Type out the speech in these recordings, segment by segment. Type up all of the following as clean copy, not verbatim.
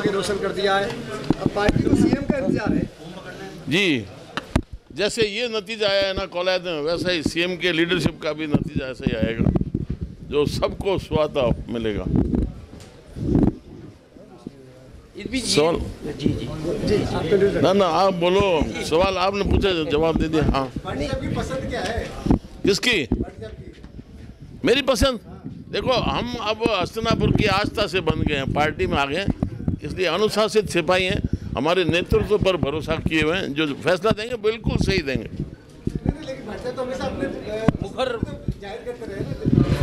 रोशन कर दिया है, अब पार्टी को सीएम का इंतजार है। जी, जैसे ये नतीजा आया है ना कौलायद में, वैसा ही सीएम के लीडरशिप का भी नतीजा ऐसा ही आएगा जो सबको स्वाद मिलेगा। सवाल जी ना आप बोलो, सवाल आपने पूछा जवाब दे दिया। हाँ, आपकी पसंद क्या है? किसकी? मेरी पसंद, देखो हम अब हस्तिनापुर की आस्था से बन गए हैं, पार्टी में आ गए हैं, इसलिए अनुशासित सिपाही हैं, हमारे नेतृत्व पर भरोसा किए हुए हैं, जो फैसला देंगे बिल्कुल सही देंगे।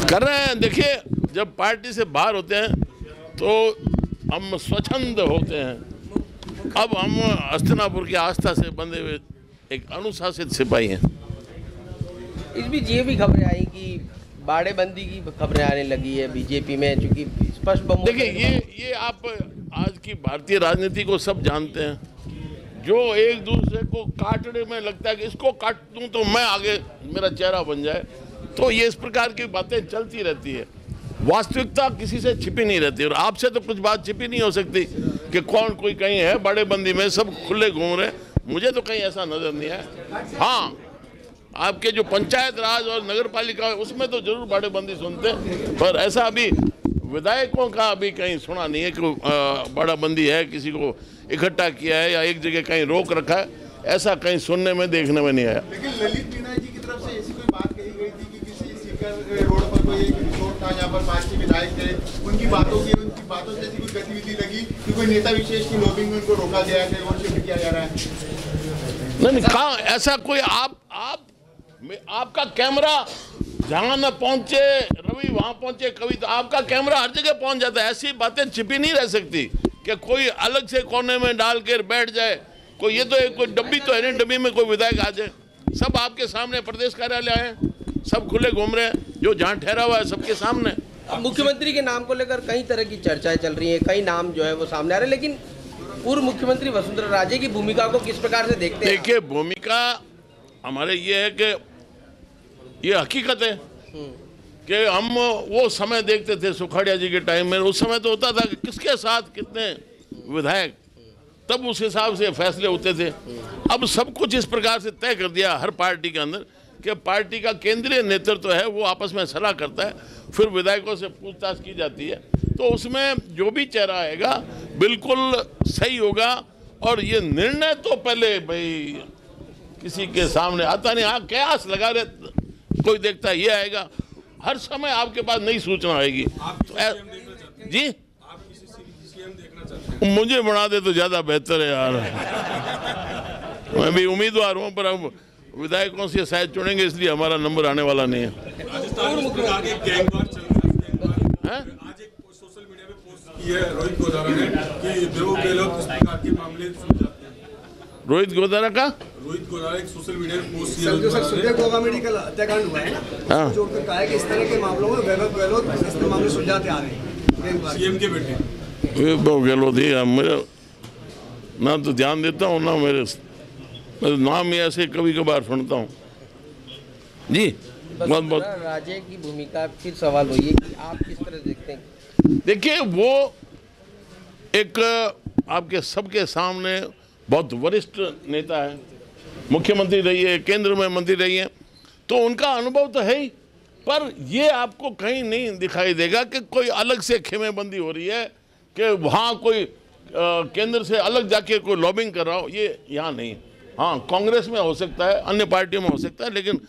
कर रहे हैं, देखिए जब पार्टी से बाहर होते हैं तो हम स्वच्छंद होते हैं, अब हम हस्तिनापुर की आस्था से बंधे हुए एक अनुशासित सिपाही हैं। इस बीच ये भी खबरें आई कि बाड़ेबंदी की खबरें आने लगी है बीजेपी में, चूंकि स्पष्ट बहुमत। देखिए ये आप आज की भारतीय राजनीति को सब जानते हैं, जो एक दूसरे को काटने में लगता है कि इसको काट दूं तो मैं आगे मेरा चेहरा बन जाए, तो ये इस प्रकार की बातें चलती रहती है। वास्तविकता किसी से छिपी नहीं रहती, और आपसे तो कुछ बात छिपी नहीं हो सकती कि कौन कोई कहीं है बाड़ेबंदी में, सब खुले घूम रहे, मुझे तो कहीं ऐसा नजर नहीं है। हाँ, आपके जो पंचायत राज और नगर पालिका है उसमें तो जरूर बाड़ेबंदी सुनते हैं, पर ऐसा अभी विधायकों का अभी कहीं सुना नहीं है कि बाड़ाबंदी है, किसी को इकट्ठा किया है या एक जगह कहीं रोक रखा है, ऐसा कहीं सुनने में देखने में नहीं आया। लेकिन ललित मीणा जी की तरफ से ऐसी कोई बात कही गई थी कि किसी सीकर रोड पर कोई एक रिसोर्ट था जहाँ पर 5 विधायक थे, उनकी बातों से ऐसी कोई गतिविधि लगी कि कोई नेता विशेष की लॉबिंग में उनको रोका गया है और शिफ्ट किया जा रहा है? नहीं, कहाँ ऐसा कोई आपका कैमरा जहाँ न पहुँचे रवि वहाँ पहुँचे कवि, तो आपका कैमरा हर जगह पहुँच जाता है। ऐसी बातें छिपी नहीं रह सकती कि कोई अलग से कोने में डाल कर बैठ जाए, कोई ये तो कोई डब्बी तो है नहीं, डब्बी में कोई विधायक आ जाए। सब आपके सामने प्रदेश कार्यालय है, सब खुले घूम रहे हैं, जो जहाँ ठहरा हुआ है सबके सामने। मुख्यमंत्री के नाम को लेकर कई तरह की चर्चाएं चल रही हैं, कई नाम जो है वो सामने आ रहे हैं, लेकिन पूर्व मुख्यमंत्री वसुंधरा राजे की भूमिका को किस प्रकार से देखते हैं? देखिए, भूमिका हमारे ये है कि ये हकीकत है कि हम वो समय देखते थे सुखाड़िया जी के टाइम में, उस समय तो होता था कि किसके साथ कितने विधायक, तब उस हिसाब से फैसले होते थे। अब सब कुछ इस प्रकार से तय कर दिया हर पार्टी के अंदर कि पार्टी का केंद्रीय नेतृत्व है वो आपस में सलाह करता है, फिर विधायकों से पूछताछ की जाती है, तो उसमें जो भी चेहरा आएगा बिल्कुल सही होगा। और ये निर्णय तो पहले भाई किसी के सामने आता नहीं, हाँ कयास लगा रहे, कोई देखता है ये आएगा, हर समय आपके पास नई सूचना आएगी। जी, मुझे बना दे तो ज्यादा बेहतर है यार। मैं भी उम्मीदवार हूँ, पर अब विधायकों से शायद चुनेंगे, इसलिए हमारा नंबर आने वाला नहीं है। सोशल मीडिया पे पोस्ट की है रोहित गोदारा ने कि देव गहलोत इस प्रकार के मामले सुन जाते हैं। रोहित गोदारा एक सोशल मीडिया पे पोस्ट किया मेडिकल हत्याकांड हुआ है ना, जो कहा है कि इस तरह के मामलों में वैभव गहलोत इस मामले सुलझाते आ रहे हैं, सीएम के बेटे वैभव गहलोत ही मेरा ना तो ध्यान देता हूँ ना मेरे नाम ही ऐसे कभी कभार सुनता हूँ। जी, बहुत राजे की भूमिका फिर सवाल हुई है कि आप किस तरह देखते हैं? देखिए, वो एक आपके सबके सामने बहुत वरिष्ठ नेता है, मुख्यमंत्री रही है, केंद्र में मंत्री रही है, तो उनका अनुभव तो है ही, पर ये आपको कहीं नहीं दिखाई देगा कि कोई अलग से खेमेबंदी हो रही है कि वहाँ कोई केंद्र से अलग जाके कोई लॉबिंग कर रहा हो, ये यहाँ नहीं। हाँ, कांग्रेस में हो सकता है, अन्य पार्टियों में हो सकता है, लेकिन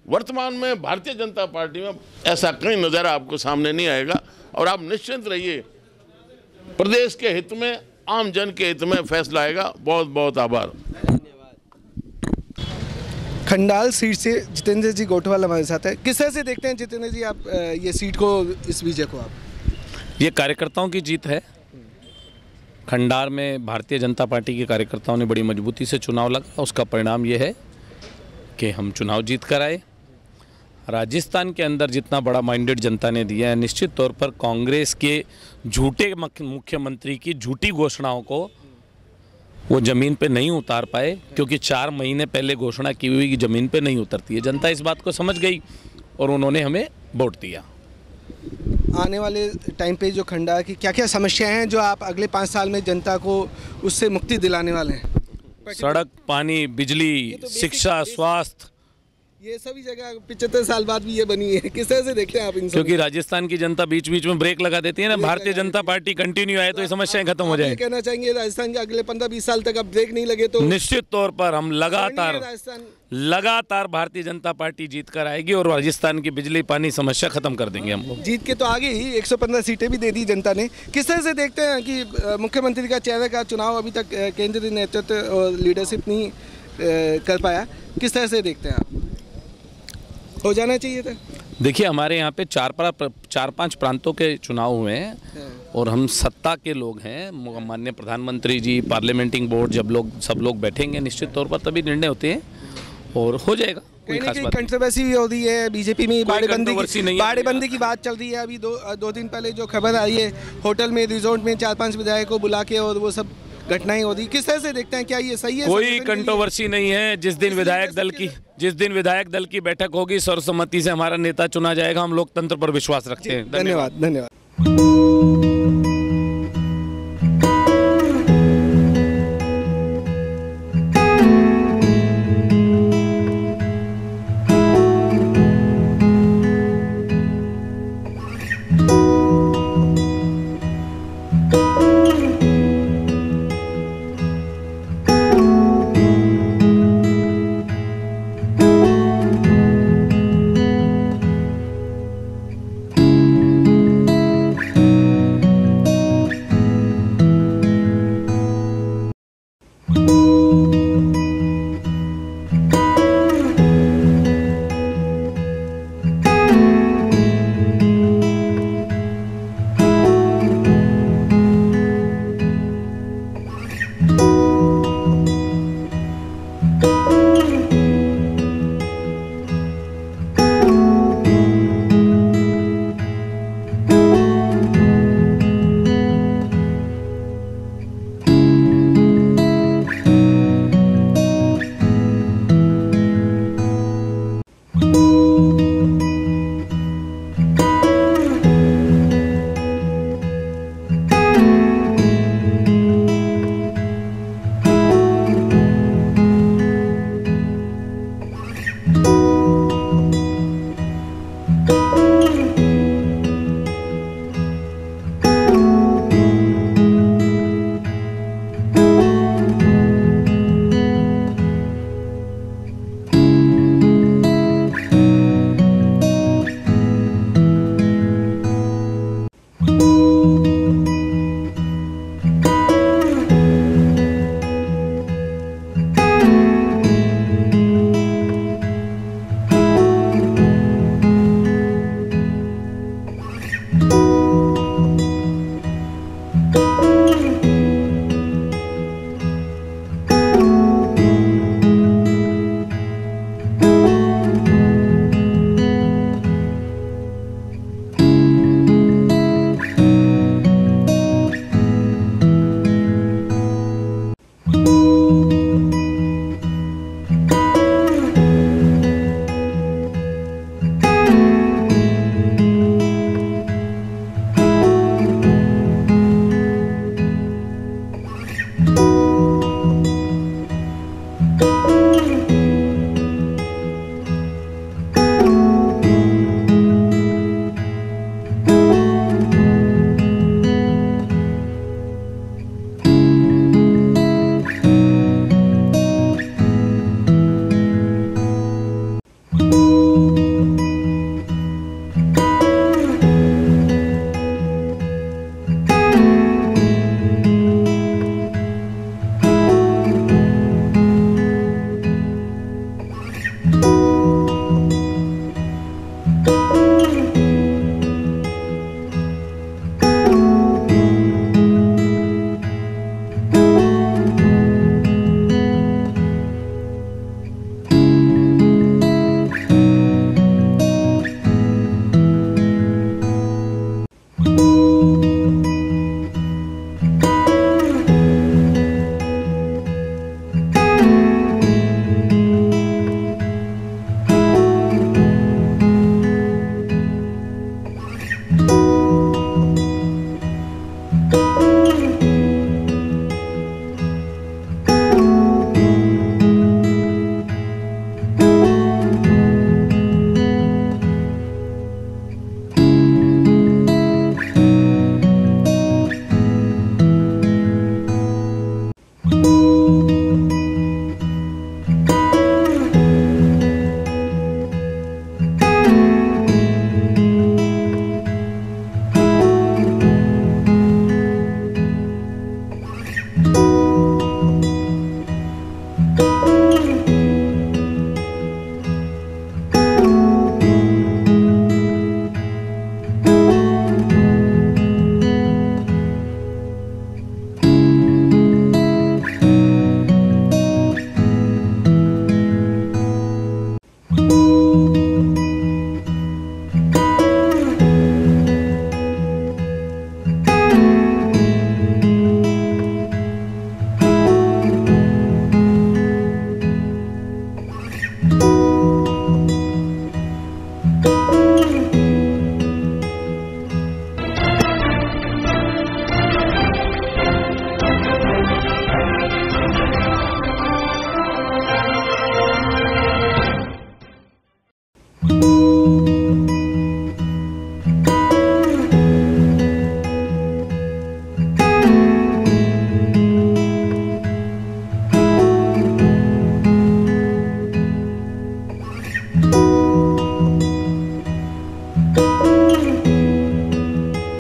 वर्तमान में भारतीय जनता पार्टी में ऐसा कहीं नज़ारा आपको सामने नहीं आएगा। और आप निश्चिंत रहिए, प्रदेश के हित में, आम जन के हित में फैसला आएगा। बहुत बहुत आभार। खंडाल सीट से जितेंद्र जी गोठवाल हमारे साथ है। किस तरह से देखते हैं जितेंद्र जी आप ये सीट को, इस विजय को? आप, ये कार्यकर्ताओं की जीत है। खंडार में भारतीय जनता पार्टी के कार्यकर्ताओं ने बड़ी मजबूती से चुनाव लड़ा, उसका परिणाम ये है कि हम चुनाव जीत कर आए। राजस्थान के अंदर जितना बड़ा माइंडेड जनता ने दिया है, निश्चित तौर पर कांग्रेस के झूठे मुख्यमंत्री की झूठी घोषणाओं को वो ज़मीन पे नहीं उतार पाए, क्योंकि 4 महीने पहले घोषणा की हुई कि ज़मीन पे नहीं उतरती है। जनता इस बात को समझ गई और उन्होंने हमें वोट दिया। आने वाले टाइम पे जो खंडार की क्या क्या समस्याएं हैं जो आप अगले 5 साल में जनता को उससे मुक्ति दिलाने वाले हैं? सड़क, पानी, बिजली, शिक्षा, स्वास्थ्य, ये सभी जगह 75 साल बाद भी ये बनी है। किस तरह से देखते हैं आप इन सब? क्योंकि राजस्थान की जनता बीच बीच में ब्रेक लगा देती है ना। भारतीय जनता पार्टी कंटिन्यू आए तो ये समस्याएं खत्म हो आप ये जाए। कहना चाहेंगे राजस्थान के अगले 15-20 साल तक अब ब्रेक नहीं लगे तो निश्चित तौर पर हम राजस्थान लगातार भारतीय जनता पार्टी जीत कर आएगी और राजस्थान की बिजली पानी समस्या खत्म कर देंगे हम लोग। जीत के तो आगे ही 115 सीटें भी दे दी जनता ने। किस तरह से देखते हैं कि मुख्यमंत्री का चेहरे का चुनाव अभी तक केंद्रीय नेतृत्व और लीडरशिप नहीं कर पाया, किस तरह से देखते हैं आप? हो जाना चाहिए था। देखिए, हमारे यहाँ पे 4-5 प्रांतों के चुनाव हुए हैं और हम सत्ता के लोग हैं। माननीय प्रधानमंत्री जी, पार्लियामेंटिंग बोर्ड, जब सब लोग बैठेंगे निश्चित तौर पर तभी निर्णय होते हैं और हो जाएगा। कोई खास बात कंट्रोवर्सी भी हो रही है बीजेपी में, controversy नहीं है। बाड़ेबंदी की बात चल रही है। अभी 2 दिन पहले जो खबर आई है, होटल में, रिजॉर्ट में 4-5 विधायक को बुला के और वो सब घटनाएं हो रही, किस तरह से देखते हैं? क्या ये सही है? कोई कंट्रोवर्सी नहीं है। जिस दिन विधायक दल की बैठक होगी, सर्वसम्मति से हमारा नेता चुना जाएगा। हम लोकतंत्र पर विश्वास रखते हैं। धन्यवाद। है।